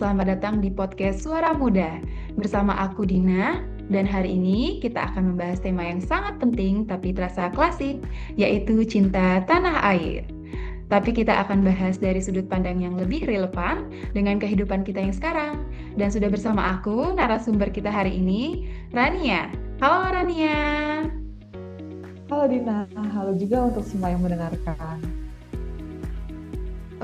selamat datang di podcast Suara Muda. Bersama aku Dina, dan hari ini kita akan membahas tema yang sangat penting tapi terasa klasik, yaitu cinta tanah air. Tapi kita akan bahas dari sudut pandang yang lebih relevan dengan kehidupan kita yang sekarang. Dan sudah bersama aku, narasumber kita hari ini, Rania. Halo Rania. Halo Dina, halo juga untuk semua yang mendengarkan.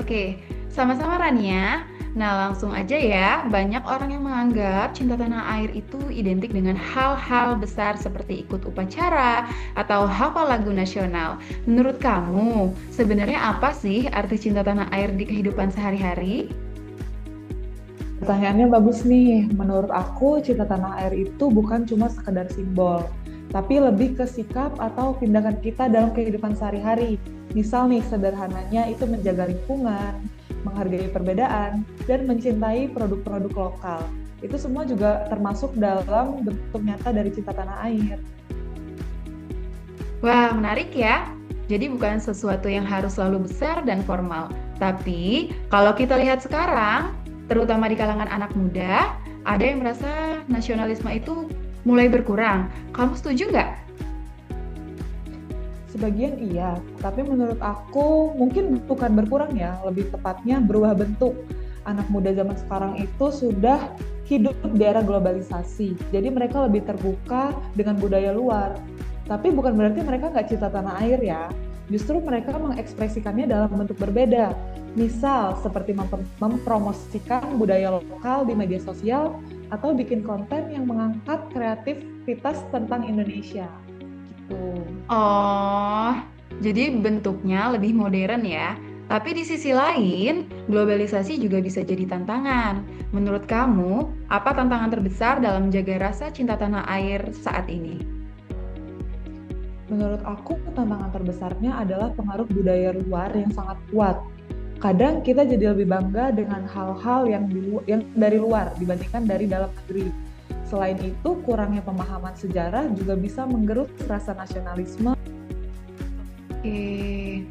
Oke, sama-sama Rania. Nah, langsung aja ya. Banyak orang yang menganggap cinta tanah air itu identik dengan hal-hal besar seperti ikut upacara atau hafal lagu nasional. Menurut kamu, sebenarnya apa sih arti cinta tanah air di kehidupan sehari-hari? Pertanyaannya bagus nih. Menurut aku, cinta tanah air itu bukan cuma sekedar simbol, tapi lebih ke sikap atau tindakan kita dalam kehidupan sehari-hari. Misal nih, sederhananya itu menjaga lingkungan, menghargai perbedaan, dan mencintai produk-produk lokal. Itu semua juga termasuk dalam bentuk nyata dari cinta tanah air. Wah, menarik ya. Jadi bukan sesuatu yang harus selalu besar dan formal. Tapi kalau kita lihat sekarang, terutama di kalangan anak muda, ada yang merasa nasionalisme itu mulai berkurang. Kamu setuju nggak? Sebagian iya, tapi menurut aku mungkin bukan berkurang ya, lebih tepatnya berubah bentuk. Anak muda zaman sekarang itu sudah hidup di era globalisasi, jadi mereka lebih terbuka dengan budaya luar. Tapi bukan berarti mereka nggak cinta tanah air ya, justru mereka mengekspresikannya dalam bentuk berbeda. Misal seperti mempromosikan budaya lokal di media sosial atau bikin konten yang mengangkat kreativitas tentang Indonesia. Gitu. Oh, jadi bentuknya lebih modern ya. Tapi di sisi lain, globalisasi juga bisa jadi tantangan. Menurut kamu, apa tantangan terbesar dalam menjaga rasa cinta tanah air saat ini? Menurut aku, tantangan terbesarnya adalah pengaruh budaya luar yang sangat kuat. Kadang kita jadi lebih bangga dengan hal-hal yang dari luar dibandingkan dari dalam negeri. Selain itu, kurangnya pemahaman sejarah juga bisa menggerus rasa nasionalisme. Oke.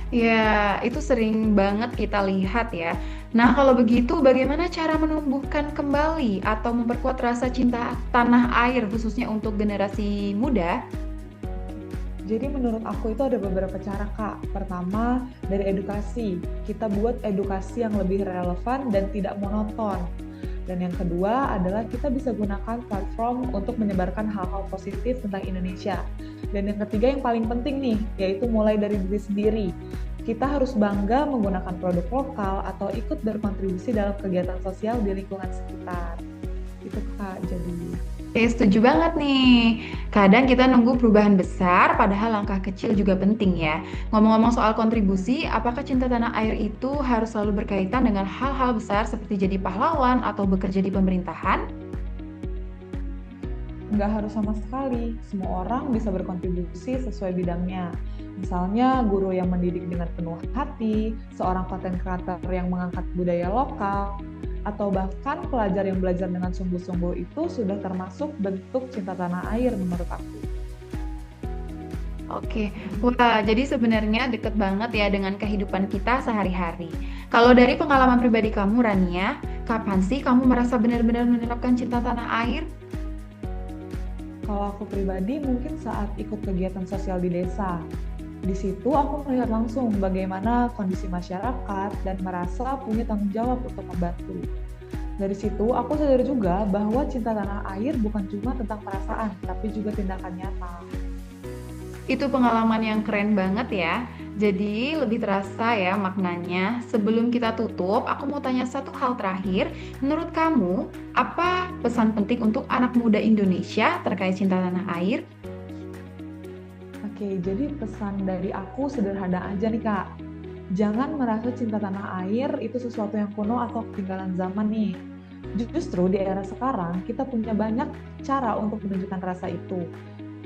Ya, itu sering banget kita lihat ya. Nah, kalau begitu bagaimana cara menumbuhkan kembali atau memperkuat rasa cinta tanah air khususnya untuk generasi muda? Jadi menurut aku itu ada beberapa cara, Kak. Pertama, dari edukasi. Kita buat edukasi yang lebih relevan dan tidak monoton. Dan yang kedua adalah kita bisa gunakan platform untuk menyebarkan hal-hal positif tentang Indonesia. Dan yang ketiga yang paling penting nih, yaitu mulai dari diri sendiri. Kita harus bangga menggunakan produk lokal atau ikut berkontribusi dalam kegiatan sosial di lingkungan sekitar. Itu Kak, jadi. Setuju banget nih. Kadang kita nunggu perubahan besar, padahal langkah kecil juga penting ya. Ngomong-ngomong soal kontribusi, apakah cinta tanah air itu harus selalu berkaitan dengan hal-hal besar seperti jadi pahlawan atau bekerja di pemerintahan? Nggak harus sama sekali, semua orang bisa berkontribusi sesuai bidangnya. Misalnya guru yang mendidik dengan penuh hati, seorang konten kreator yang mengangkat budaya lokal, atau bahkan pelajar yang belajar dengan sungguh-sungguh itu sudah termasuk bentuk cinta tanah air menurut aku. Oke, wah, jadi sebenarnya deket banget ya dengan kehidupan kita sehari-hari. Kalau dari pengalaman pribadi kamu, Rania, kapan sih kamu merasa benar-benar menerapkan cinta tanah air? Kalau aku pribadi mungkin saat ikut kegiatan sosial di desa. Di situ aku melihat langsung bagaimana kondisi masyarakat dan merasa punya tanggung jawab untuk membantu. Dari situ aku sadar juga bahwa cinta tanah air bukan cuma tentang perasaan, tapi juga tindakan nyata. Itu pengalaman yang keren banget ya. Jadi lebih terasa ya maknanya. Sebelum kita tutup, aku mau tanya satu hal terakhir. Menurut kamu, apa pesan penting untuk anak muda Indonesia terkait cinta tanah air? Oke, jadi pesan dari aku sederhana aja nih Kak. Jangan merasa cinta tanah air itu sesuatu yang kuno atau ketinggalan zaman nih. Justru di era sekarang kita punya banyak cara untuk menunjukkan rasa itu.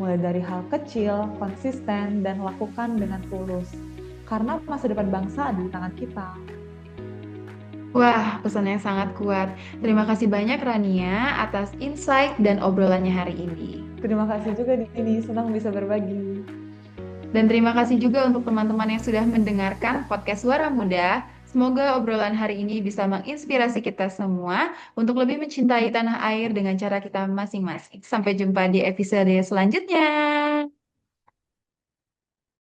Mulai dari hal kecil, konsisten, dan lakukan dengan tulus. Karena masa depan bangsa ada di tangan kita. Wah, pesan yang sangat kuat. Terima kasih banyak Rania atas insight dan obrolannya hari ini. Terima kasih juga Dini, senang bisa berbagi. Dan terima kasih juga untuk teman-teman yang sudah mendengarkan podcast Suara Muda. Semoga obrolan hari ini bisa menginspirasi kita semua untuk lebih mencintai tanah air dengan cara kita masing-masing. Sampai jumpa di episode selanjutnya.